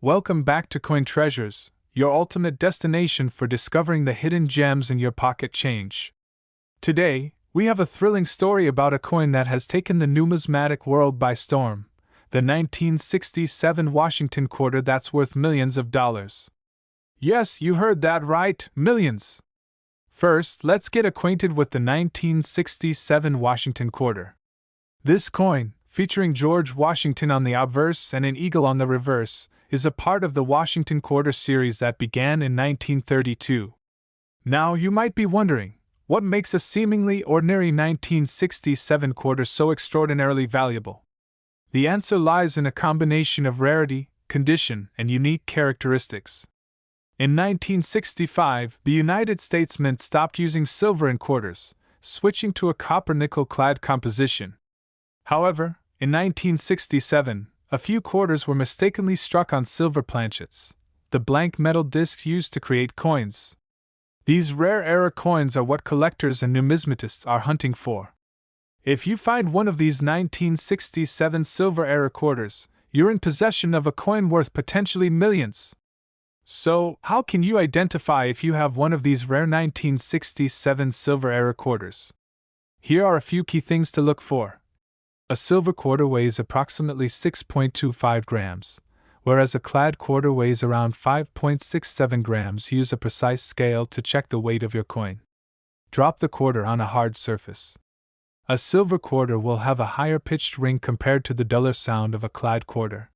Welcome back to Coin Treasures, your ultimate destination for discovering the hidden gems in your pocket change. Today, we have a thrilling story about a coin that has taken the numismatic world by storm, the 1967 Washington quarter that's worth millions of dollars. Yes, you heard that right, millions! First, let's get acquainted with the 1967 Washington quarter. This coin, featuring George Washington on the obverse and an eagle on the reverse, is a part of the Washington Quarter series that began in 1932. Now, you might be wondering, what makes a seemingly ordinary 1967 quarter so extraordinarily valuable? The answer lies in a combination of rarity, condition, and unique characteristics. In 1965, the United States Mint stopped using silver in quarters, switching to a copper-nickel-clad composition. However, in 1967, a few quarters were mistakenly struck on silver planchets, the blank metal discs used to create coins. These rare era coins are what collectors and numismatists are hunting for. If you find one of these 1967 silver era quarters, you're in possession of a coin worth potentially millions. So, how can you identify if you have one of these rare 1967 silver era quarters? Here are a few key things to look for. A silver quarter weighs approximately 6.25 grams, whereas a clad quarter weighs around 5.67 grams. Use a precise scale to check the weight of your coin. Drop the quarter on a hard surface. A silver quarter will have a higher pitched ring compared to the duller sound of a clad quarter.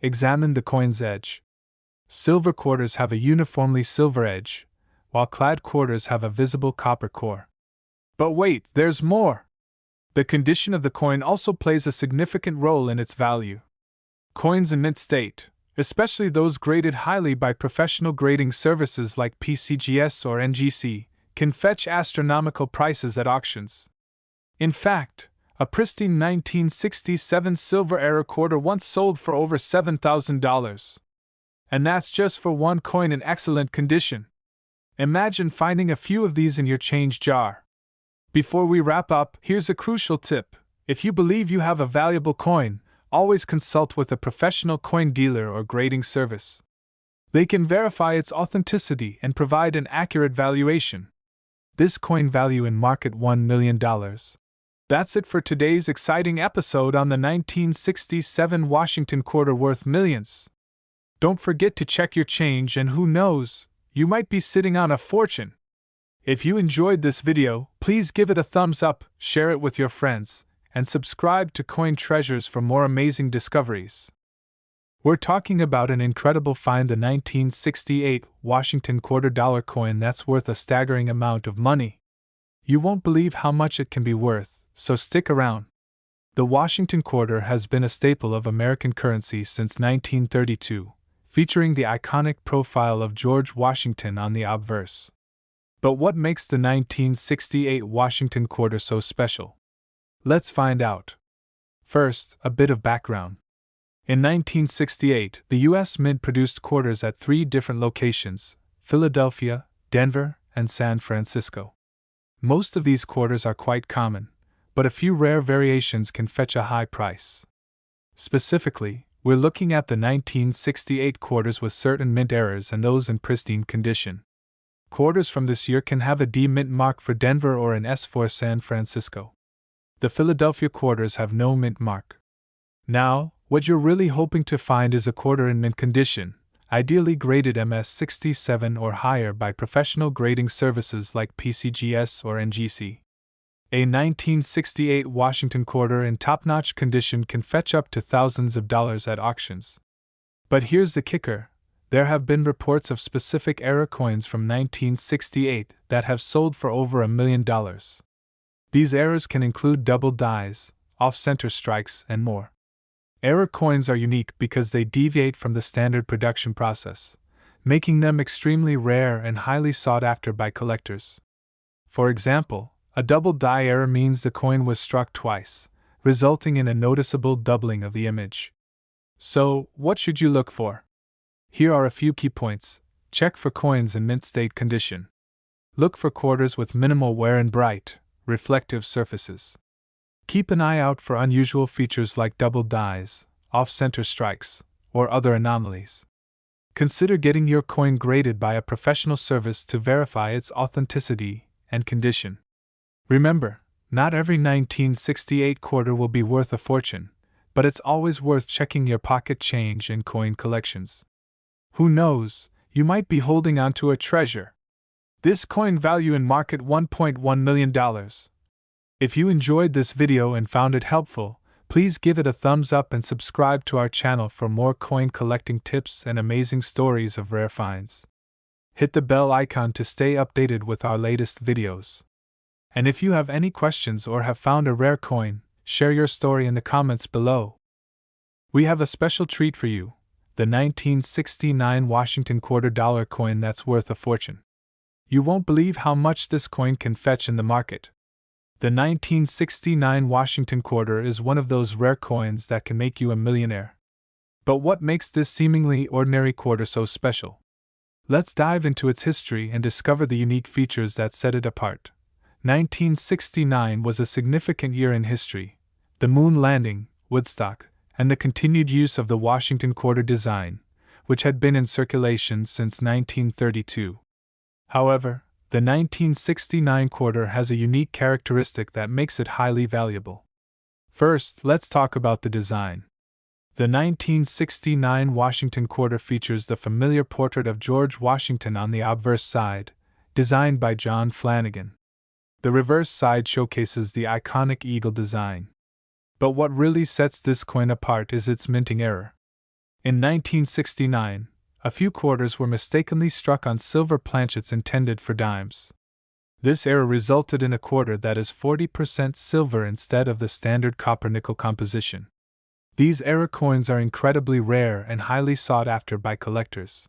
Examine the coin's edge. Silver quarters have a uniformly silver edge, while clad quarters have a visible copper core. But wait, there's more! The condition of the coin also plays a significant role in its value. Coins in mint state, especially those graded highly by professional grading services like GYES or NGC, can fetch astronomical prices at auctions. In fact, a pristine 1967 silver era quarter once sold for over $7,000. And that's just for one coin in excellent condition. Imagine finding a few of these in your change jar. Before we wrap up, here's a crucial tip. If you believe you have a valuable coin, always consult with a professional coin dealer or grading service. They can verify its authenticity and provide an accurate valuation. This coin value in market $1 million. That's it for today's exciting episode on the 1967 Washington quarter worth millions. Don't forget to check your change, and who knows, you might be sitting on a fortune. If you enjoyed this video, please give it a thumbs up, share it with your friends, and subscribe to Coin Treasures for more amazing discoveries. We're talking about an incredible find, the 1968 Washington $quarter coin that's worth a staggering amount of money. You won't believe how much it can be worth, so stick around. The Washington quarter has been a staple of American currency since 1932, featuring the iconic profile of George Washington on the obverse. But what makes the 1968 Washington quarter so special? Let's find out. First, a bit of background. In 1968, the U.S. Mint produced quarters at 3 different locations: Philadelphia, Denver, and San Francisco. Most of these quarters are quite common, but a few rare variations can fetch a high price. Specifically, we're looking at the 1968 quarters with certain mint errors and those in pristine condition. Quarters from this year can have a D mint mark for Denver or an S for San Francisco. The Philadelphia quarters have no mint mark. Now, what you're really hoping to find is a quarter in mint condition, ideally graded MS67 or higher by professional grading services like GYES or NGC. A 1968 Washington quarter in top-notch condition can fetch up to thousands of dollars at auctions. But here's the kicker. There have been reports of specific era coins from 1968 that have sold for over $1 million. These errors can include double dies, off-center strikes, and more. Error coins are unique because they deviate from the standard production process, making them extremely rare and highly sought after by collectors. For example, a double die error means the coin was struck twice, resulting in a noticeable doubling of the image. So, what should you look for? Here are a few key points. Check for coins in mint state condition. Look for quarters with minimal wear and bright, reflective surfaces. Keep an eye out for unusual features like double dies, off-center strikes, or other anomalies. Consider getting your coin graded by a professional service to verify its authenticity and condition. Remember, not every 1968 quarter will be worth a fortune, but it's always worth checking your pocket change and coin collections. Who knows, you might be holding on to a treasure. This coin value in market $1.1 million. If you enjoyed this video and found it helpful, please give it a thumbs up and subscribe to our channel for more coin collecting tips and amazing stories of rare finds. Hit the bell icon to stay updated with our latest videos. And if you have any questions or have found a rare coin, share your story in the comments below. We have a special treat for you, the 1969 Washington $quarter coin that's worth a fortune. You won't believe how much this coin can fetch in the market. The 1969 Washington quarter is one of those rare coins that can make you a millionaire. But what makes this seemingly ordinary quarter so special? Let's dive into its history and discover the unique features that set it apart. 1969 was a significant year in history. The moon landing, Woodstock, and the continued use of the Washington quarter design, which had been in circulation since 1932. However, the 1969 quarter has a unique characteristic that makes it highly valuable. First, let's talk about the design. The 1969 Washington quarter features the familiar portrait of George Washington on the obverse side, designed by John Flanagan. The reverse side showcases the iconic eagle design. But what really sets this coin apart is its minting error. In 1969, a few quarters were mistakenly struck on silver planchets intended for dimes. This error resulted in a quarter that is 40% silver instead of the standard copper-nickel composition. These error coins are incredibly rare and highly sought after by collectors.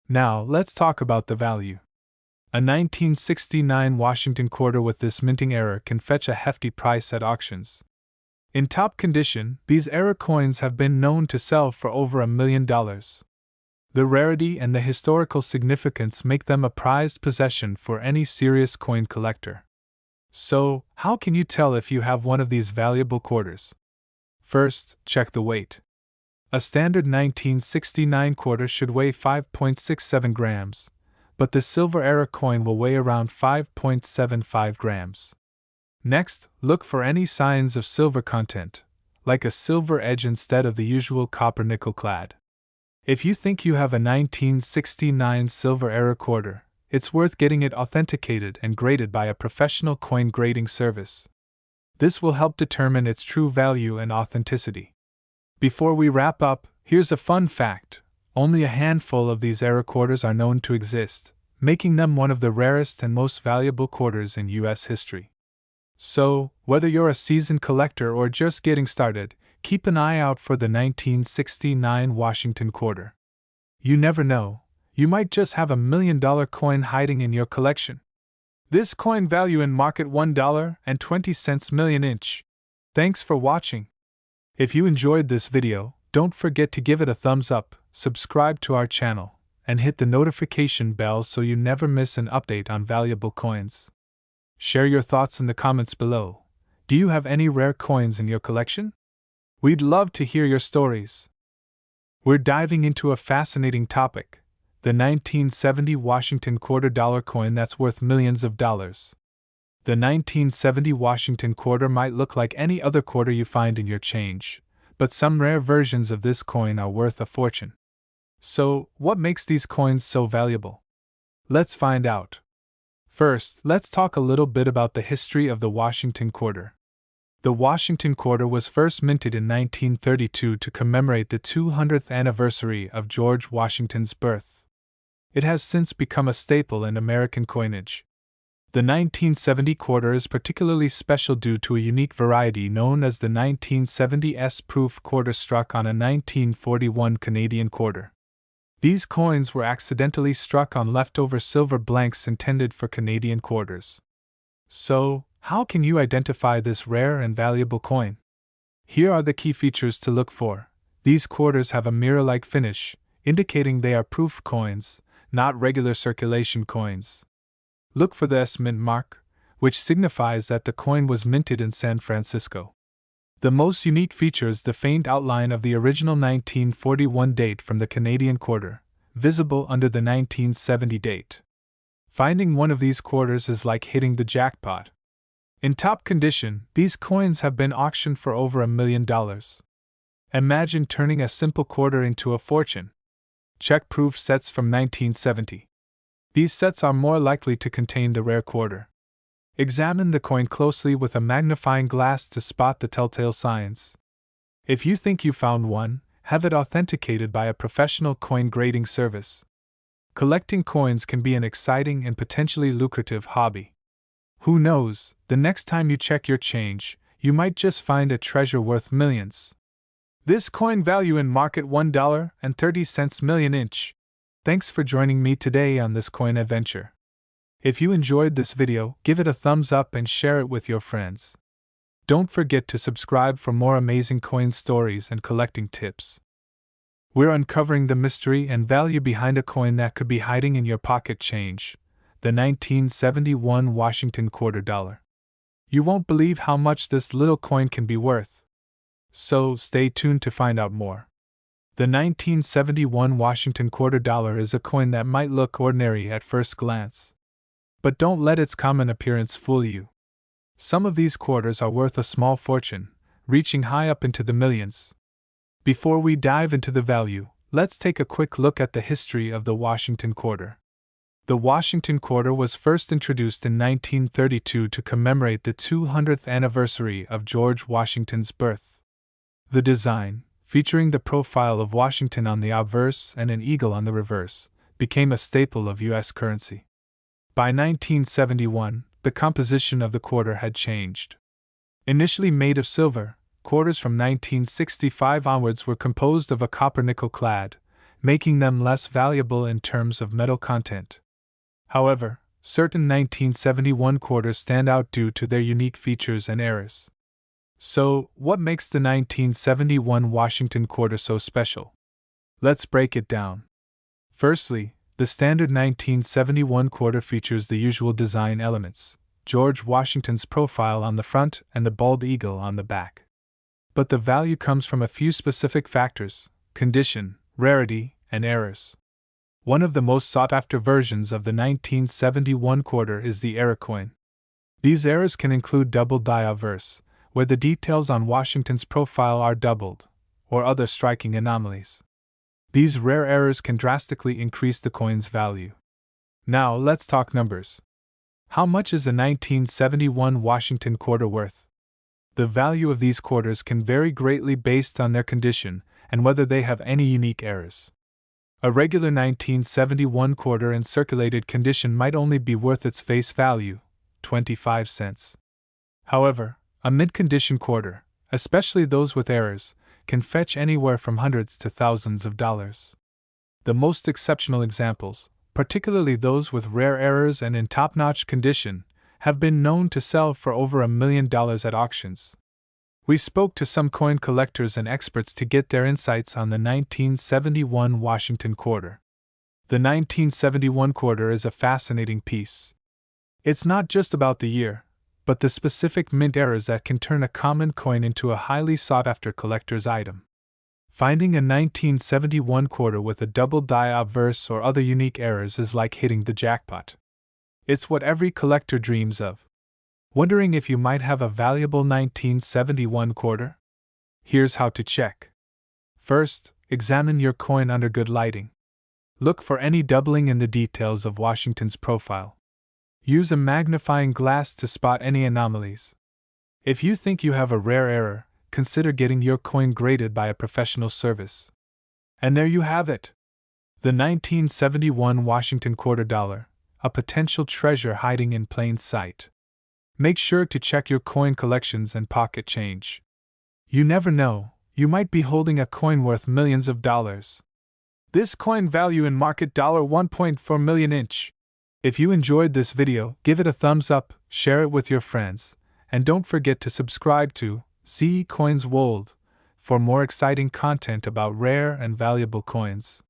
Now, let's talk about the value. A 1969 Washington quarter with this minting error can fetch a hefty price at auctions. In top condition, these error coins have been known to sell for over $1 million. The rarity and the historical significance make them a prized possession for any serious coin collector. So, how can you tell if you have one of these valuable quarters? First, check the weight. A standard 1969 quarter should weigh 5.67 grams, but the silver error coin will weigh around 5.75 grams. Next, look for any signs of silver content, like a silver edge instead of the usual copper-nickel clad. If you think you have a 1969 silver error quarter, it's worth getting it authenticated and graded by a professional coin grading service. This will help determine its true value and authenticity. Before we wrap up, here's a fun fact. Only a handful of these error quarters are known to exist, making them one of the rarest and most valuable quarters in U.S. history. So, whether you're a seasoned collector or just getting started, keep an eye out for the 1969 Washington quarter. You never know, you might just have $1 million coin hiding in your collection. This coin value in market $1.20 million inch. Thanks for watching. If you enjoyed this video, don't forget to give it a thumbs up, subscribe to our channel, and hit the notification bell so you never miss an update on valuable coins. Share your thoughts in the comments below. Do you have any rare coins in your collection? We'd love to hear your stories. We're diving into a fascinating topic, the 1970 Washington $quarter coin that's worth millions of dollars. The 1970 Washington quarter might look like any other quarter you find in your change, but some rare versions of this coin are worth a fortune. So, what makes these coins so valuable? Let's find out. First, let's talk a little bit about the history of the Washington quarter. The Washington quarter was first minted in 1932 to commemorate the 200th anniversary of George Washington's birth. It has since become a staple in American coinage. The 1970 quarter is particularly special due to a unique variety known as the 1970s proof quarter struck on a 1941 Canadian quarter. These coins were accidentally struck on leftover silver blanks intended for Canadian quarters. So, how can you identify this rare and valuable coin? Here are the key features to look for. These quarters have a mirror-like finish, indicating they are proof coins, not regular circulation coins. Look for the S mint mark, which signifies that the coin was minted in San Francisco. The most unique feature is the faint outline of the original 1941 date from the Canadian quarter, visible under the 1970 date. Finding one of these quarters is like hitting the jackpot. In top condition, these coins have been auctioned for over $1 million. Imagine turning a simple quarter into a fortune. Check proof sets from 1970. These sets are more likely to contain the rare quarter. Examine the coin closely with a magnifying glass to spot the telltale signs. If you think you found one, have it authenticated by a professional coin grading service. Collecting coins can be an exciting and potentially lucrative hobby. Who knows, the next time you check your change, you might just find a treasure worth millions. This coin value in market $1.30 million inch. Thanks for joining me today on this coin adventure. If you enjoyed this video, give it a thumbs up and share it with your friends. Don't forget to subscribe for more amazing coin stories and collecting tips. We're uncovering the mystery and value behind a coin that could be hiding in your pocket change, the 1971 Washington quarter dollar. You won't believe how much this little coin can be worth. So stay tuned to find out more. The 1971 Washington quarter dollar is a coin that might look ordinary at first glance. But don't let its common appearance fool you. Some of these quarters are worth a small fortune, reaching high up into the millions. Before we dive into the value, let's take a quick look at the history of the Washington quarter. The Washington quarter was first introduced in 1932 to commemorate the 200th anniversary of George Washington's birth. The design, featuring the profile of Washington on the obverse and an eagle on the reverse, became a staple of U.S. currency. By 1971, the composition of the quarter had changed. Initially made of silver, quarters from 1965 onwards were composed of a copper-nickel clad, making them less valuable in terms of metal content. However, certain 1971 quarters stand out due to their unique features and errors. So, what makes the 1971 Washington quarter so special? Let's break it down. Firstly, the standard 1971 quarter features the usual design elements: George Washington's profile on the front and the bald eagle on the back. But the value comes from a few specific factors: condition, rarity, and errors. One of the most sought-after versions of the 1971 quarter is the error coin. These errors can include double die obverse, where the details on Washington's profile are doubled, or other striking anomalies. These rare errors can drastically increase the coin's value. Now let's talk numbers. How much is the 1971 Washington quarter worth? The value of these quarters can vary greatly based on their condition and whether they have any unique errors. A regular 1971 quarter in circulated condition might only be worth its face value, 25 cents. However, a mid-condition quarter, especially those with errors, can fetch anywhere from hundreds to thousands of dollars. The most exceptional examples, particularly those with rare errors and in top-notch condition, have been known to sell for over $1 million at auctions. We spoke to some coin collectors and experts to get their insights on the 1971 Washington quarter. The 1971 quarter is a fascinating piece. It's not just about the year, but the specific mint errors that can turn a common coin into a highly sought-after collector's item. Finding a 1971 quarter with a double die obverse or other unique errors is like hitting the jackpot. It's what every collector dreams of. Wondering if you might have a valuable 1971 quarter? Here's how to check. First, examine your coin under good lighting. Look for any doubling in the details of Washington's profile. Use a magnifying glass to spot any anomalies. If you think you have a rare error, consider getting your coin graded by a professional service. And there you have it. The 1971 Washington quarter dollar, a potential treasure hiding in plain sight. Make sure to check your coin collections and pocket change. You never know, you might be holding a coin worth millions of dollars. This coin value in market $1.4 million inch. If you enjoyed this video, give it a thumbs up, share it with your friends, and don't forget to subscribe to CE Coins World for more exciting content about rare and valuable coins.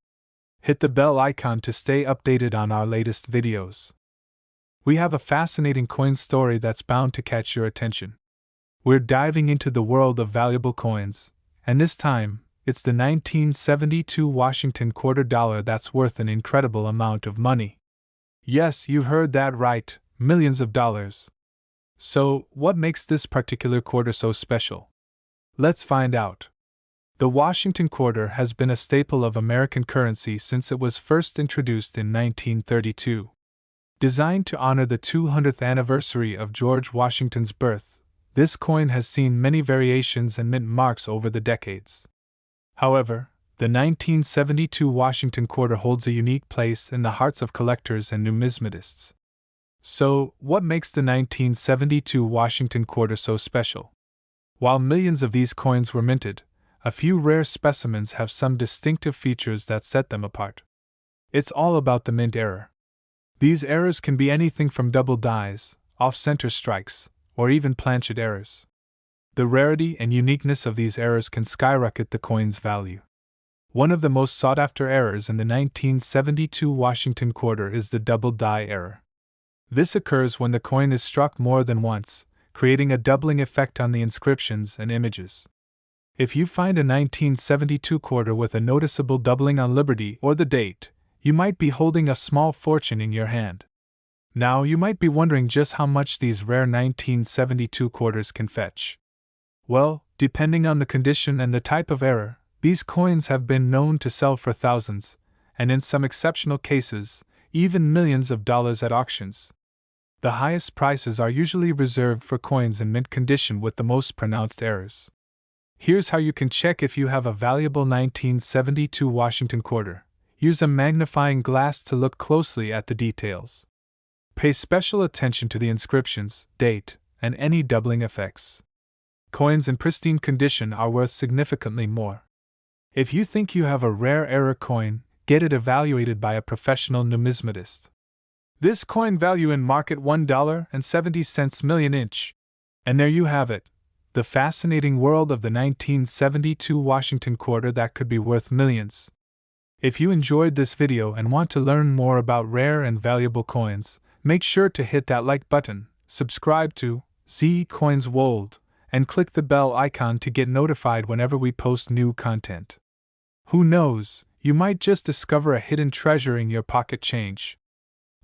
Hit the bell icon to stay updated on our latest videos. We have a fascinating coin story that's bound to catch your attention. We're diving into the world of valuable coins, and this time, It's the 1972 Washington quarter dollar that's worth an incredible amount of money. Yes, you heard that right, millions of dollars. So, what makes this particular quarter so special? Let's find out. The Washington quarter has been a staple of American currency since it was first introduced in 1932. Designed to honor the 200th anniversary of George Washington's birth, this coin has seen many variations and mint marks over the decades. However, the 1972 Washington quarter holds a unique place in the hearts of collectors and numismatists. So, what makes the 1972 Washington quarter so special? While millions of these coins were minted, a few rare specimens have some distinctive features that set them apart. It's all about the mint error. These errors can be anything from double dies, off-center strikes, or even planchet errors. The rarity and uniqueness of these errors can skyrocket the coin's value. One of the most sought-after errors in the 1972 Washington quarter is the double die error. This occurs when the coin is struck more than once, creating a doubling effect on the inscriptions and images. If you find a 1972 quarter with a noticeable doubling on Liberty or the date, you might be holding a small fortune in your hand. Now, you might be wondering just how much these rare 1972 quarters can fetch. Well, depending on the condition and the type of error, these coins have been known to sell for thousands, and in some exceptional cases, even millions of dollars at auctions. The highest prices are usually reserved for coins in mint condition with the most pronounced errors. Here's how you can check if you have a valuable 1972 Washington quarter. Use a magnifying glass to look closely at the details. Pay special attention to the inscriptions, date, and any doubling effects. Coins in pristine condition are worth significantly more. If you think you have a rare error coin, get it evaluated by a professional numismatist. This coin value in market $1.70 million inch. And there you have it, the fascinating world of the 1972 Washington quarter that could be worth millions. If you enjoyed this video and want to learn more about rare and valuable coins, make sure to hit that like button, subscribe to GYES World, and click the bell icon to get notified whenever we post new content. Who knows, you might just discover a hidden treasure in your pocket change.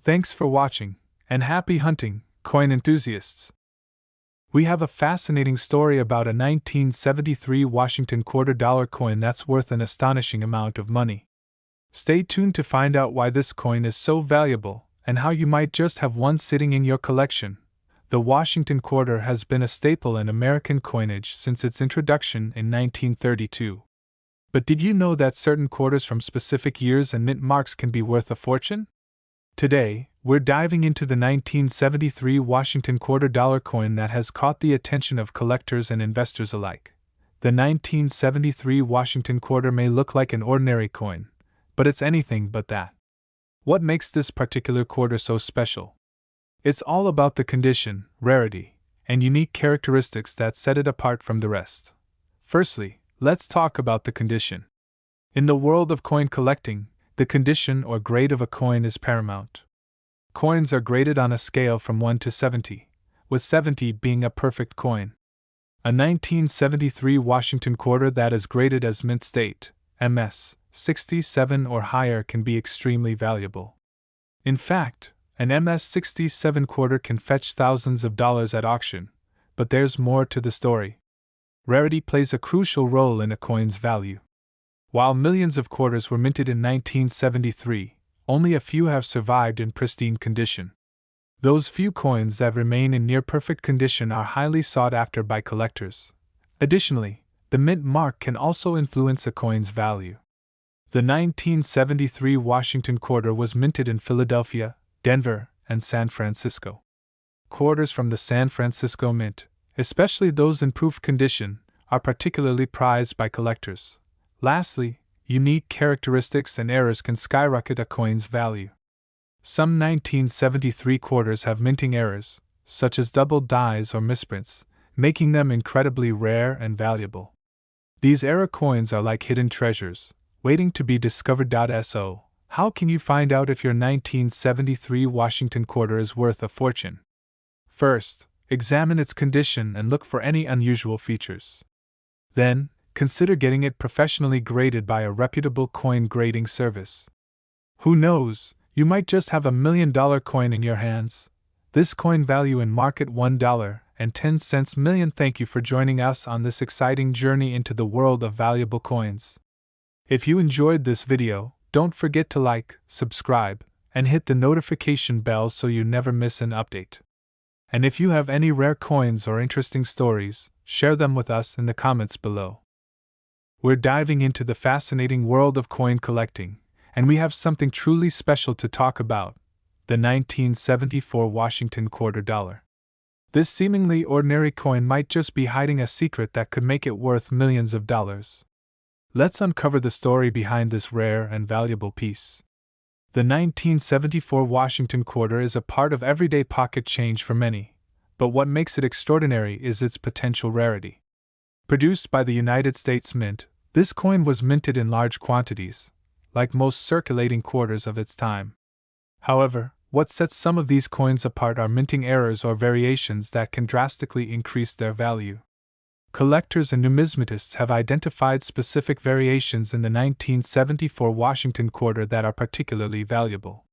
Thanks for watching, and happy hunting, coin enthusiasts! We have a fascinating story about a 1973 Washington quarter dollar coin that's worth an astonishing amount of money. Stay tuned to find out why this coin is so valuable, and how you might just have one sitting in your collection. The Washington quarter has been a staple in American coinage since its introduction in 1932. But did you know that certain quarters from specific years and mint marks can be worth a fortune? Today, we're diving into the 1973 Washington quarter dollar coin that has caught the attention of collectors and investors alike. The 1973 Washington quarter may look like an ordinary coin, but it's anything but that. What makes this particular quarter so special? It's all about the condition, rarity, and unique characteristics that set it apart from the rest. Firstly, let's talk about the condition. In the world of coin collecting, the condition or grade of a coin is paramount. Coins are graded on a scale from 1 to 70, with 70 being a perfect coin. A 1973 Washington quarter that is graded as mint state, MS, 67 or higher can be extremely valuable. In fact, an MS 67 quarter can fetch thousands of dollars at auction, but there's more to the story. Rarity plays a crucial role in a coin's value. While millions of quarters were minted in 1973, only a few have survived in pristine condition. Those few coins that remain in near-perfect condition are highly sought after by collectors. Additionally, the mint mark can also influence a coin's value. The 1973 Washington quarter was minted in Philadelphia, Denver, and San Francisco. Quarters from the San Francisco Mint, especially those in proof condition, are particularly prized by collectors. Lastly, unique characteristics and errors can skyrocket a coin's value. Some 1973 quarters have minting errors, such as double dies or misprints, making them incredibly rare and valuable. These error coins are like hidden treasures, waiting to be discovered. So, how can you find out if your 1973 Washington quarter is worth a fortune? First, examine its condition and look for any unusual features. Then, consider getting it professionally graded by a reputable coin grading service. Who knows, you might just have $1 million coin in your hands. This coin value in market $1.10 million. Thank you for joining us on this exciting journey into the world of valuable coins. If you enjoyed this video, don't forget to like, subscribe, and hit the notification bell so you never miss an update. And if you have any rare coins or interesting stories, share them with us in the comments below. We're diving into the fascinating world of coin collecting, and we have something truly special to talk about: the 1974 Washington quarter dollar. This seemingly ordinary coin might just be hiding a secret that could make it worth millions of dollars. Let's uncover the story behind this rare and valuable piece. The 1974 Washington quarter is a part of everyday pocket change for many, but what makes it extraordinary is its potential rarity. Produced by the United States Mint, this coin was minted in large quantities, like most circulating quarters of its time. However, what sets some of these coins apart are minting errors or variations that can drastically increase their value. Collectors and numismatists have identified specific variations in the 1974 Washington quarter that are particularly valuable.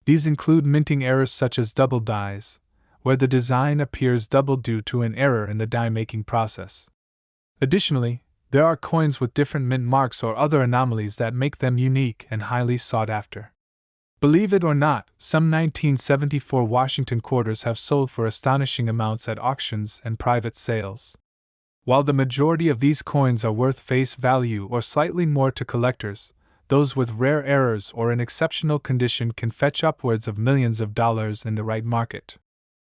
These include minting errors such as double dies, where the design appears double due to an error in the die-making process. Additionally, there are coins with different mint marks or other anomalies that make them unique and highly sought after. Believe it or not, some 1974 Washington quarters have sold for astonishing amounts at auctions and private sales. While the majority of these coins are worth face value or slightly more to collectors, those with rare errors or in exceptional condition can fetch upwards of millions of dollars in the right market.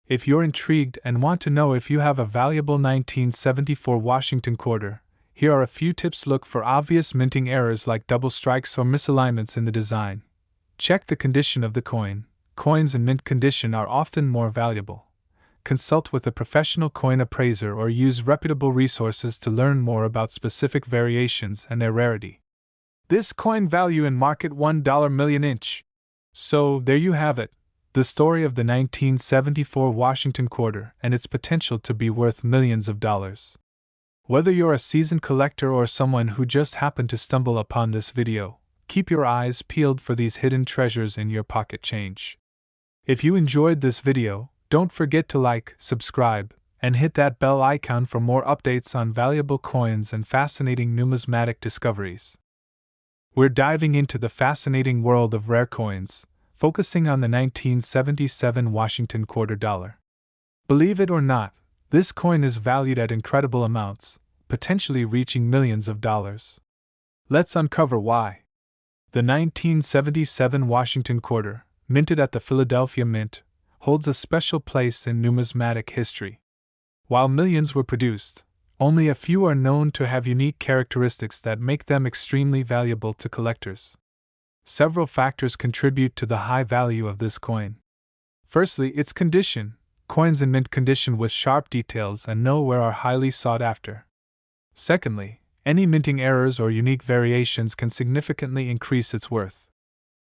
If you're intrigued and want to know if you have a valuable 1974 Washington quarter, here are a few tips. Look for obvious minting errors like double strikes or misalignments in the design. Check the condition of the coin. Coins in mint condition are often more valuable. Consult with a professional coin appraiser or use reputable resources to learn more about specific variations and their rarity. This coin value in market $1 million inch. So, there you have it, the story of the 1974 Washington quarter and its potential to be worth millions of dollars. Whether you're a seasoned collector or someone who just happened to stumble upon this video, keep your eyes peeled for these hidden treasures in your pocket change. If you enjoyed this video, don't forget to like, subscribe, and hit that bell icon for more updates on valuable coins and fascinating numismatic discoveries. We're diving into the fascinating world of rare coins, focusing on the 1977 Washington quarter dollar. Believe it or not, this coin is valued at incredible amounts, potentially reaching millions of dollars. Let's uncover why. The 1977 Washington quarter, minted at the Philadelphia Mint, holds a special place in numismatic history. While millions were produced, only a few are known to have unique characteristics that make them extremely valuable to collectors. Several factors contribute to the high value of this coin. Firstly, its condition. Coins in mint condition with sharp details and no wear are highly sought after. Secondly, any minting errors or unique variations can significantly increase its worth.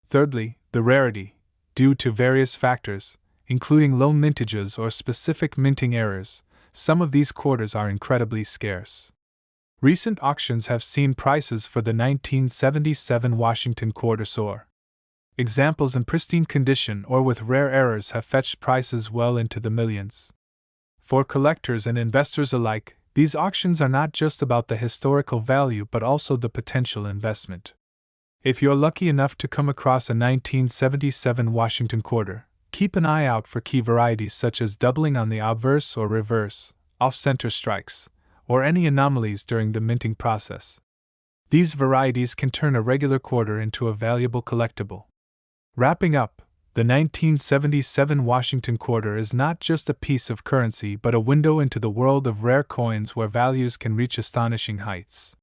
Thirdly, the rarity. Due to various factors, including low mintages or specific minting errors, some of these quarters are incredibly scarce. Recent auctions have seen prices for the 1977 Washington quarter soar. Examples in pristine condition or with rare errors have fetched prices well into the millions. For collectors and investors alike, these auctions are not just about the historical value but also the potential investment. If you're lucky enough to come across a 1977 Washington quarter, keep an eye out for key varieties such as doubling on the obverse or reverse, off-center strikes, or any anomalies during the minting process. These varieties can turn a regular quarter into a valuable collectible. Wrapping up, the 1977 Washington quarter is not just a piece of currency but a window into the world of rare coins where values can reach astonishing heights.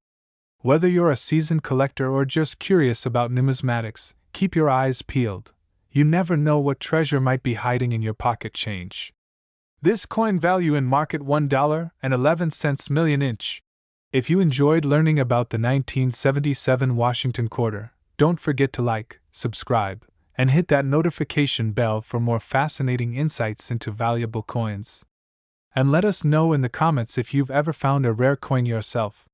Whether you're a seasoned collector or just curious about numismatics, keep your eyes peeled. You never know what treasure might be hiding in your pocket change. This coin value in market $1.11 million inch. If you enjoyed learning about the 1977 Washington quarter, don't forget to like, subscribe, and hit that notification bell for more fascinating insights into valuable coins. And let us know in the comments if you've ever found a rare coin yourself.